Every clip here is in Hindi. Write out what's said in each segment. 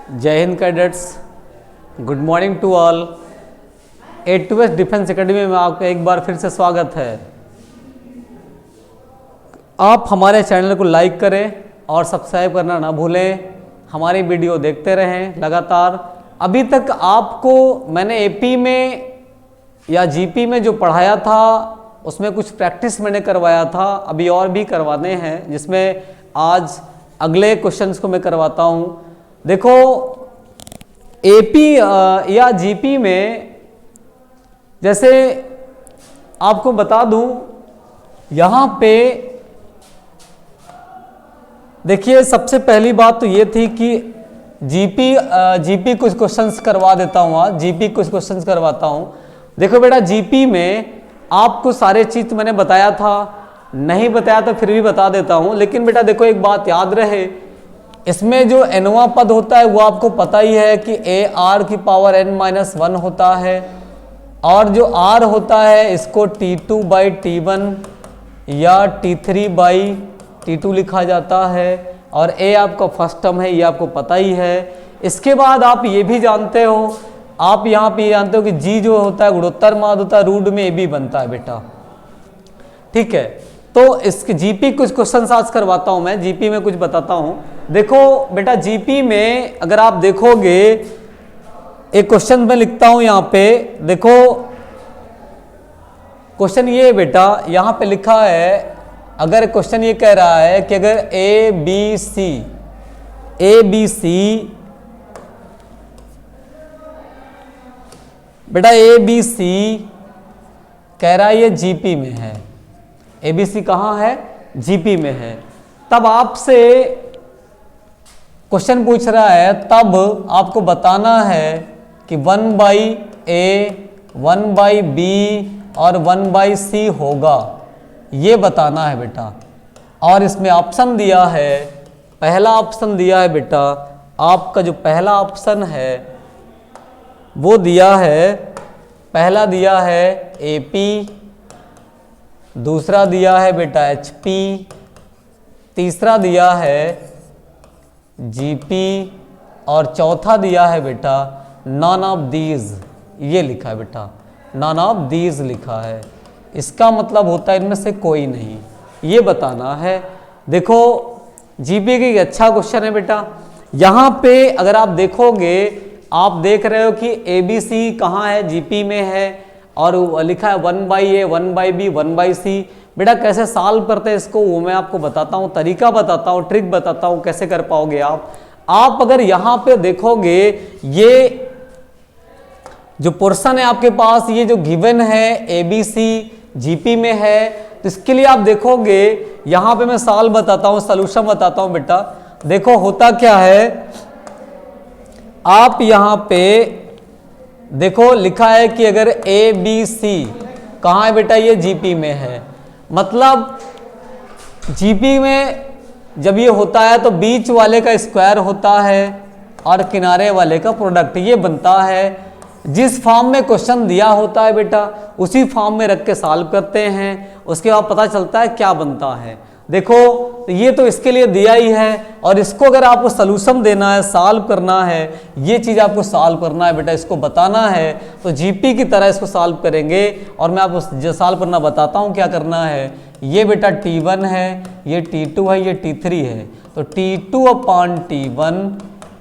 जय Hind cadets, good morning to all. A2S defence academy में आपका एक बार फिर से स्वागत है। आप हमारे चैनल को लाइक करें और सब्सक्राइब करना ना भूलें। हमारी वीडियो देखते रहें लगातार। अभी तक आपको मैंने एपी में या जीपी में जो पढ़ाया था उसमें कुछ प्रैक्टिस मैंने करवाया था, अभी और भी करवाने हैं, जिसमें आज अगले क्वेश्चंस को मैं करवाता हूँ। देखो एपी या जीपी में जैसे आपको बता दूं, यहाँ पे देखिए सबसे पहली बात तो ये थी कि जीपी कुछ क्वेश्चंस करवा देता हूँ। आज जीपी कुछ क्वेश्चंस करवाता हूँ। देखो बेटा, जीपी में आपको सारे चीज मैंने बताया था, नहीं बताया तो फिर भी बता देता हूँ। लेकिन बेटा देखो एक बात याद रहे, इसमें जो nवां पद होता है वो आपको पता ही है कि AR की पावर n-1 होता है, और जो R होता है इसको T2/T1 या T3/T2 लिखा जाता है, और A आपका फर्स्ट टर्म है, ये आपको पता ही है। इसके बाद आप ये भी जानते हो, आप यहाँ पे जानते हो कि G जो होता है गुणोत्तर माद होता है, रूट में AB बनता है बेटा, ठीक है। तो इसके जीपी कुछ क्वेश्चन आज करवाता हूं मैं, जीपी में कुछ बताता हूं। देखो बेटा जीपी में अगर आप देखोगे, एक क्वेश्चन मैं लिखता हूं यहाँ पे। देखो क्वेश्चन ये है बेटा, यहाँ पे लिखा है, अगर क्वेश्चन ये कह रहा है कि अगर ए बी सी बेटा ABC कह रहा है ये जीपी में है, ABC कहाँ है? जीपी में है। तब आपसे क्वेश्चन पूछ रहा है, तब आपको बताना है कि 1/A 1/B और 1/C होगा, ये बताना है बेटा। और इसमें ऑप्शन दिया है, पहला ऑप्शन दिया है बेटा, आपका जो पहला ऑप्शन है वो दिया है, पहला दिया है AP, दूसरा दिया है बेटा HP, तीसरा दिया है GP, और चौथा दिया है बेटा नॉन ऑफ दीज, ये लिखा है बेटा, नॉन ऑफ दीज लिखा है। इसका मतलब होता है इनमें से कोई नहीं, ये बताना है। देखो जीपी की अच्छा क्वेश्चन है बेटा। यहाँ पे अगर आप देखोगे, आप देख रहे हो कि ABC कहाँ है? जीपी में है, और लिखा है 1/A 1/B 1/C। बेटा कैसे सॉल्व करते हैं इसको वो मैं आपको बताता हूँ, तरीका बताता हूँ, ट्रिक बताता हूँ कैसे कर पाओगे आप अगर यहाँ पे देखोगे, ये जो पोर्शन है आपके पास, ये जो गिवन है ABC जीपी में है, तो इसके लिए आप देखोगे यहाँ पे मैं सॉल्व बताता हूँ, सॉल्यूशन बताता हूँ बेटा। देखो होता क्या है, आप यहाँ पे देखो लिखा है कि अगर ABC कहाँ है बेटा? ये जीपी में है। मतलब जीपी में जब ये होता है तो बीच वाले का स्क्वायर होता है और किनारे वाले का प्रोडक्ट, ये बनता है। जिस फॉर्म में क्वेश्चन दिया होता है बेटा, उसी फॉर्म में रख के सॉल्व करते हैं, उसके बाद पता चलता है क्या बनता है। देखो ये तो इसके लिए दिया ही है, और इसको अगर आपको सलूशन देना है, सॉल्व करना है, ये चीज़ आपको सॉल्व करना है बेटा, इसको बताना है, तो जीपी की तरह इसको सॉल्व करेंगे। और मैं आपको सॉल्व करना बताता हूँ क्या करना है। ये बेटा T1 है, ये T2 है, ये T3 है, तो T2/T1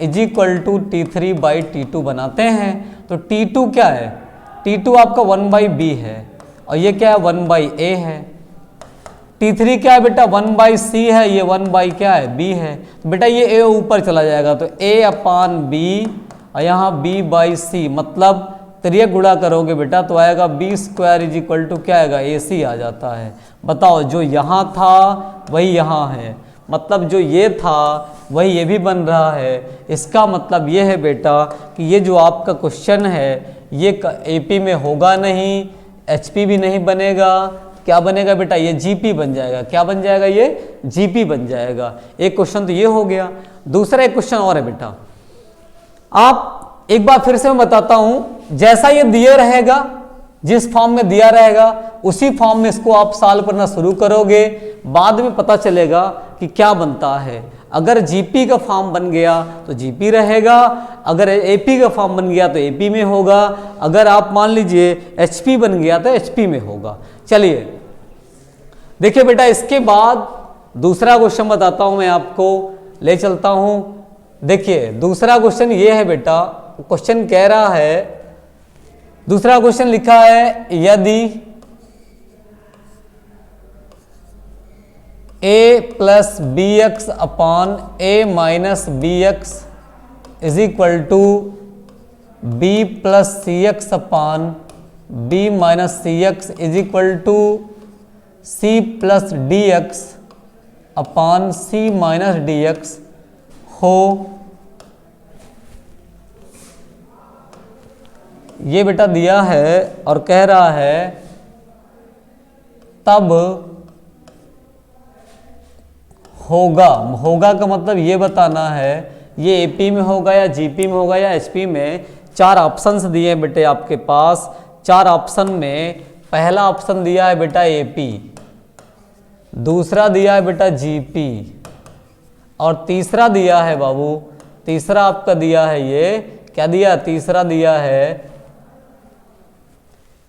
= T3/T2 बनाते हैं। तो T2 क्या है? T2 आपका 1/B है, और ये क्या है? 1/A है। T3 क्या है बेटा? 1/C है, ये 1/B है। तो बेटा ये A ऊपर चला जाएगा, तो A/B और यहाँ B/C, मतलब त्रियक गुणा करोगे बेटा तो आएगा B² क्या आएगा? AC आ जाता है। बताओ, जो यहाँ था वही यहाँ है, मतलब जो ये था वही ये भी बन रहा है। इसका मतलब ये है बेटा कि ये जो आपका क्वेश्चन है ये AP में होगा नहीं, HP भी नहीं बनेगा, क्या बनेगा बेटा? ये जीपी बन जाएगा। क्या बन जाएगा? ये जीपी बन जाएगा। एक क्वेश्चन तो ये हो गया। दूसरा एक क्वेश्चन और है बेटा, आप एक बार फिर से मैं बताता हूं, जैसा ये दिया रहेगा, जिस फॉर्म में दिया रहेगा उसी फॉर्म में इसको आप सॉल्व करना शुरू करोगे, बाद में पता चलेगा कि क्या बनता है। अगर जीपी का फॉर्म बन गया तो जीपी रहेगा, अगर एपी का फॉर्म बन गया तो एपी में होगा, अगर आप मान लीजिए एचपी बन गया तो एचपी में होगा। चलिए देखिए बेटा, इसके बाद दूसरा क्वेश्चन बताता हूं, मैं आपको ले चलता हूं। देखिए दूसरा क्वेश्चन ये है बेटा, क्वेश्चन कह रहा है, दूसरा क्वेश्चन लिखा है यदि a plus B X upon A minus B X is equal to B plus C X upon B minus C X is equal to C plus D X upon C minus D X हो, ये बेटा दिया है और कह रहा है तब होगा। होगा का मतलब ये बताना है ये एपी में होगा या जीपी में होगा या एचपी में। चार ऑप्शंस दिए हैं बेटे आपके पास, चार ऑप्शन में पहला ऑप्शन दिया है बेटा एपी, दूसरा दिया है बेटा जीपी, और तीसरा दिया है बाबू, तीसरा आपका दिया है ये क्या दिया, तीसरा दिया है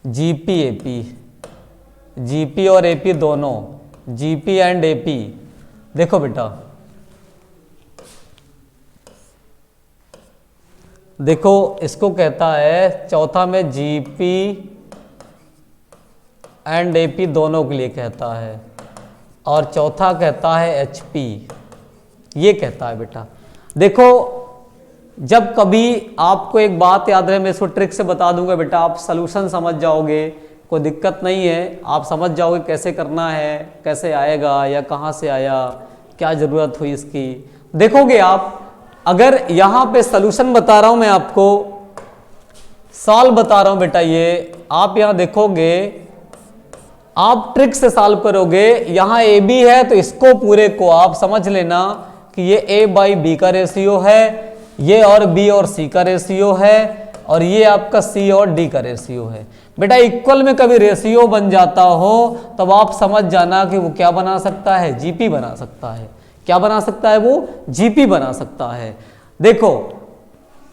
जीपी एपी, जीपी और एपी दोनों, जीपी एंड एपी। देखो बेटा, देखो इसको कहता है चौथा में जीपी एंड एपी दोनों के लिए कहता है, और चौथा कहता है एचपी, ये कहता है बेटा। देखो जब कभी आपको एक बात याद रहे, मैं इसको ट्रिक से बता दूंगा बेटा, आप सलूशन समझ जाओगे, कोई दिक्कत नहीं है, आप समझ जाओगे कैसे करना है, कैसे आएगा या कहाँ से आया, क्या ज़रूरत हुई इसकी। देखोगे आप, अगर यहाँ पे सलूशन बता रहा हूँ मैं आपको, सॉल्व बता रहा हूँ बेटा, ये आप यहाँ देखोगे, आप ट्रिक से सॉल्व करोगे। यहाँ ए बी है तो इसको पूरे को आप समझ लेना कि ये ए बाई बी का रेशियो है, ये और बी और सी का रेशियो है, और ये आपका सी और डी का रेशियो है। बेटा इक्वल में कभी रेशियो बन जाता हो तब आप समझ जाना कि वो क्या बना सकता है, जीपी बना सकता है। क्या बना सकता है वो, जीपी बना सकता है। देखो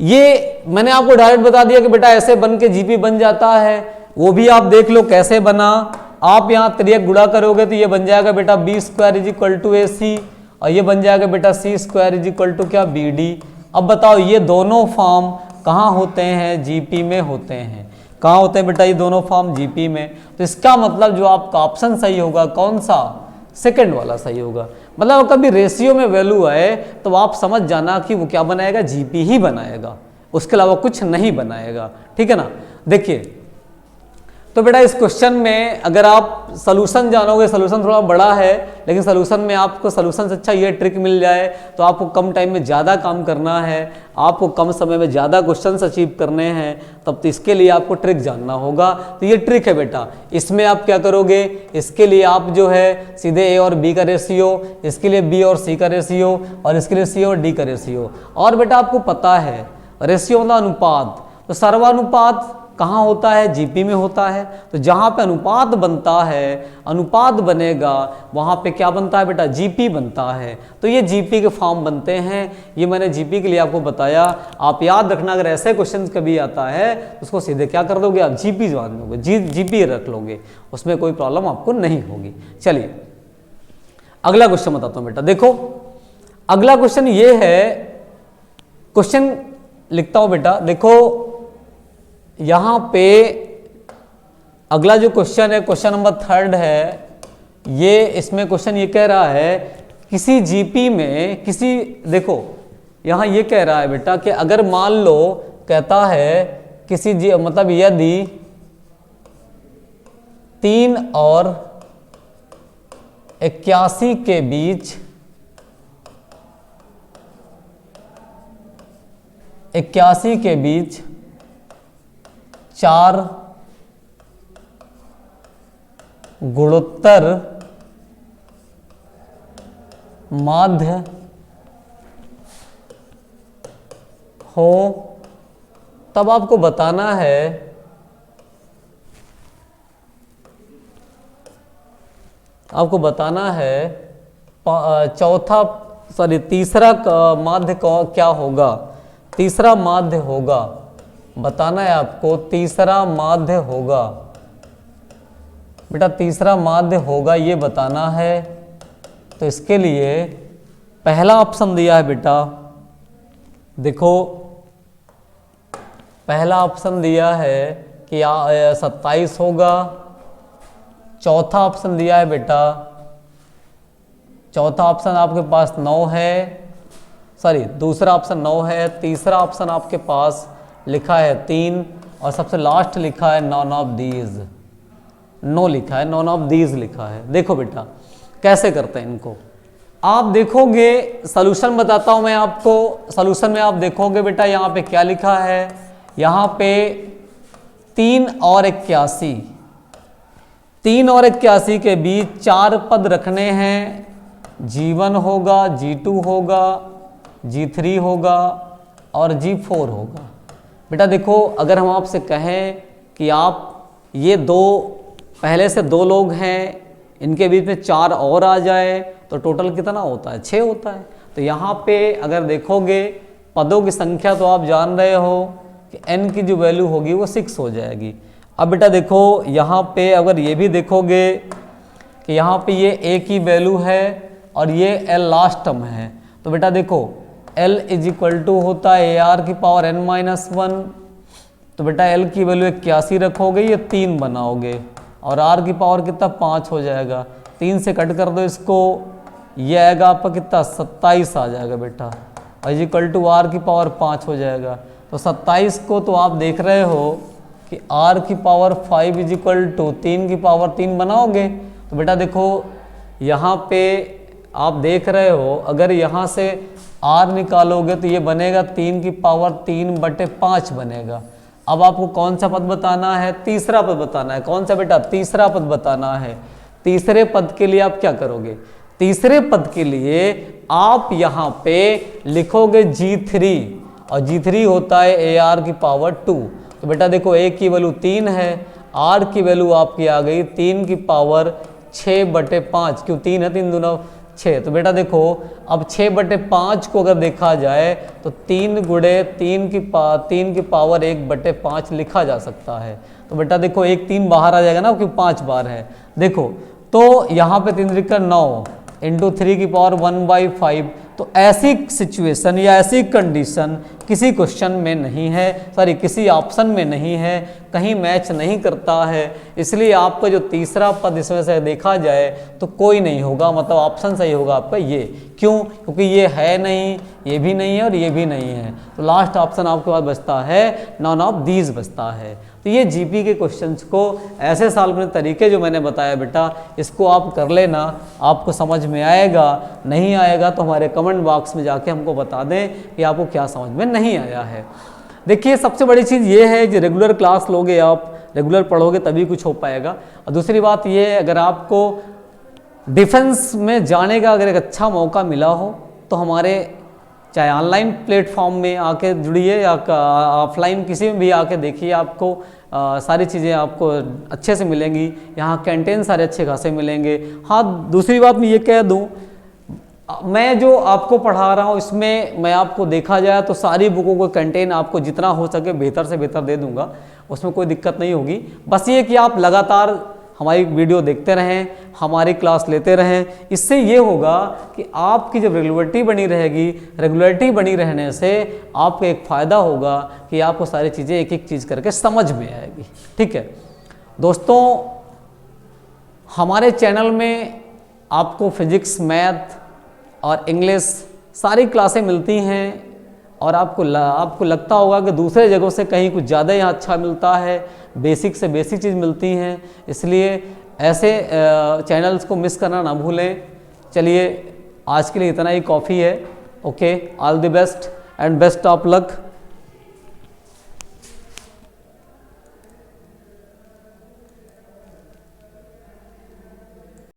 ये मैंने आपको डायरेक्ट बता दिया कि बेटा ऐसे बन के जीपी बन जाता है, वो भी आप देख लो कैसे बना। आप यहाँ त्रियक गुणा करोगे तो ये बन जाएगा बेटा B square is equal to A C, और ये बन जाएगा बेटा C square is equal to क्या, बी डी। अब बताओ ये दोनों फॉर्म कहाँ होते हैं, जीपी में होते हैं। कहाँ होते हैं बेटा ये दोनों फॉर्म, जीपी में। तो इसका मतलब जो आपका ऑप्शन सही होगा कौन सा, सेकंड वाला सही होगा। मतलब कभी रेशियो में वैल्यू आए तो आप समझ जाना कि वो क्या बनाएगा, जीपी ही बनाएगा, उसके अलावा कुछ नहीं बनाएगा। ठीक है ना। देखिए तो बेटा इस क्वेश्चन में अगर आप सलूशन जानोगे, सलूशन थोड़ा बड़ा है लेकिन सलूशन में आपको सलूशन से अच्छा ये ट्रिक मिल जाए तो आपको कम टाइम में ज़्यादा काम करना है, आपको कम समय में ज़्यादा क्वेश्चंस अचीव करने हैं, तब तो इसके लिए आपको ट्रिक जानना होगा। तो ये ट्रिक है बेटा, इसमें आप क्या करोगे, इसके लिए आप जो है सीधे ए और बी का रेशियो, इसके लिए बी और सी का रेशियो, और इसके लिए सी और डी का रेशियो। और बेटा आपको पता है रेशियो मतलब अनुपात, तो सर्वानुपात कहाँ होता है, जीपी में होता है। तो जहाँ पे अनुपात बनता है, अनुपात बनेगा वहाँ पे क्या बनता है बेटा, जीपी बनता है। तो ये जीपी के फॉर्म बनते हैं, ये मैंने जीपी के लिए आपको बताया। आप याद रखना अगर ऐसे क्वेश्चन कभी आता है तो उसको सीधे क्या कर दोगे आप, जीपी मान लोगे, जीपी रख लोगे, उसमें कोई प्रॉब्लम आपको नहीं होगी। चलिए अगला क्वेश्चन बताता हूँ बेटा। देखो अगला क्वेश्चन ये है, क्वेश्चन लिखता हूँ बेटा। देखो यहाँ पे अगला जो क्वेश्चन है, क्वेश्चन नंबर 3 है, ये इसमें क्वेश्चन ये कह रहा है किसी जीपी में किसी, देखो यहाँ ये कह रहा है बेटा कि अगर मान लो कहता है किसी मतलब यदि 3 और 81 के बीच 81 के बीच 4 गुणोत्तर माध्य हो, तब आपको बताना है तीसरा माध्य क्या होगा, तीसरा माध्य होगा, बताना है आपको, तीसरा माध्य होगा बेटा, तीसरा माध्य होगा ये बताना है। तो इसके लिए पहला ऑप्शन दिया है बेटा, देखो पहला ऑप्शन दिया है कि 27 होगा, चौथा ऑप्शन दिया है बेटा, चौथा ऑप्शन आपके पास 9 है, सॉरी दूसरा ऑप्शन 9 है, तीसरा ऑप्शन आपके पास लिखा है 3 और सबसे लास्ट लिखा है नॉन ऑफ दीज, नो लिखा है, नॉन ऑफ दीज लिखा है। देखो बेटा कैसे करते हैं इनको, आप देखोगे सॉल्यूशन बताता हूं मैं आपको, सॉल्यूशन में आप देखोगे बेटा यहाँ पे क्या लिखा है, यहाँ पे 3 और 81, 3 और 81 के बीच 4 पद रखने हैं, G1 होगा, G2 होगा, G3 होगा और G4 होगा। बेटा देखो अगर हम आपसे कहें कि आप ये दो पहले से 2 लोग हैं, इनके बीच में 4 और आ जाए तो टोटल कितना होता है, 6 होता है। तो यहाँ पे अगर देखोगे पदों की संख्या तो आप जान रहे हो कि n की जो वैल्यू होगी वो 6 हो जाएगी। अब बेटा देखो यहाँ पे अगर ये भी देखोगे कि यहाँ पे ये a की वैल्यू है और ये l लास्ट टर्म है, तो बेटा देखो l इज इक्वल टू होता है AR की पावर n-1, तो बेटा l की वैल्यू 81 रखोगे, ये 3 बनाओगे और r की पावर कितना 5 हो जाएगा, 3 से कट कर दो इसको, ये आएगा आपका कितना 27 आ जाएगा बेटा, इज इक्वल टू r की पावर 5 हो जाएगा। तो 27 को तो आप देख रहे हो कि r की पावर 5 इज इक्वल टू 3 की पावर 3 बनाओगे। तो बेटा देखो यहाँ पे आप देख रहे हो अगर यहाँ से r निकालोगे तो ये बनेगा 3 की पावर 3/5 बनेगा। अब आपको कौन सा पद बताना है, तीसरा पद बताना है। कौन सा बेटा, तीसरा पद बताना है। तीसरे पद के लिए आप क्या करोगे, तीसरे पद के लिए आप यहाँ पे लिखोगे G3 और G3 होता है AR की पावर 2। तो बेटा देखो A की वैल्यू 3 है, R की वैल्यू आपकी आ गई 3 की पावर 6/5, क्यों 3 है, 3 दूना 6। तो बेटा देखो अब 6/5 को अगर देखा जाए तो 3 गुणे 3 की पावर 1/5 लिखा जा सकता है। तो बेटा देखो 1 3 बाहर आ जाएगा ना, क्योंकि 5 बार है। देखो तो यहाँ पे 3 त्रिका 9 इंटू 3 की पावर 1/5। तो ऐसी सिचुएशन या ऐसी कंडीशन किसी क्वेश्चन में नहीं है, सॉरी किसी ऑप्शन में नहीं है, कहीं मैच नहीं करता है। इसलिए आपका जो तीसरा पद इसमें से देखा जाए तो कोई नहीं होगा, मतलब ऑप्शन सही होगा आपका ये। क्यों, क्योंकि ये है नहीं, ये भी नहीं है और ये भी नहीं है। तो लास्ट ऑप्शन आपके पास बचता है नॉन ऑफ दीज बचता है। तो ये जीपी के क्वेश्चंस को ऐसे सॉल्व करने तरीके जो मैंने बताया बेटा, इसको आप कर लेना, आपको समझ में आएगा। नहीं आएगा तो हमारे कमेंट बॉक्स में जाके हमको बता दें कि आपको क्या समझ में नहीं आया है। देखिए सबसे बड़ी चीज़ ये है कि रेगुलर क्लास लोगे आप, रेगुलर पढ़ोगे तभी कुछ हो पाएगा। और दूसरी बात ये है, अगर आपको डिफेंस में जाने का अगर एक अच्छा मौका मिला हो तो हमारे चाहे ऑनलाइन प्लेटफॉर्म में आके जुड़िए या ऑफलाइन किसी में भी आके देखिए, आपको सारी चीज़ें आपको अच्छे से मिलेंगी। यहाँ कैंटीन सारे अच्छे खासे मिलेंगे। हाँ दूसरी बात मैं ये कह दूँ, मैं जो आपको पढ़ा रहा हूँ इसमें मैं आपको देखा जाए तो सारी बुकों को कंटेंट आपको जितना हो सके बेहतर से बेहतर दे दूंगा, उसमें कोई दिक्कत नहीं होगी। बस ये कि आप लगातार हमारी वीडियो देखते रहें, हमारी क्लास लेते रहें। इससे ये होगा कि आपकी जब रेगुलरिटी बनी रहेगी, रेगुलरिटी बनी रहने से आपको एक फ़ायदा होगा कि आपको सारी चीज़ें एक एक चीज़ करके समझ में आएगी। ठीक है दोस्तों, हमारे चैनल में आपको फिजिक्स, मैथ और इंग्लिश सारी क्लासें मिलती हैं और आपको लगता होगा कि दूसरे जगहों से कहीं कुछ ज़्यादा यहाँ अच्छा मिलता है, बेसिक से बेसिक चीज़ मिलती हैं। इसलिए ऐसे चैनल्स को मिस करना ना भूलें। चलिए आज के लिए इतना ही काफ़ी है। Okay, all the best and best of luck.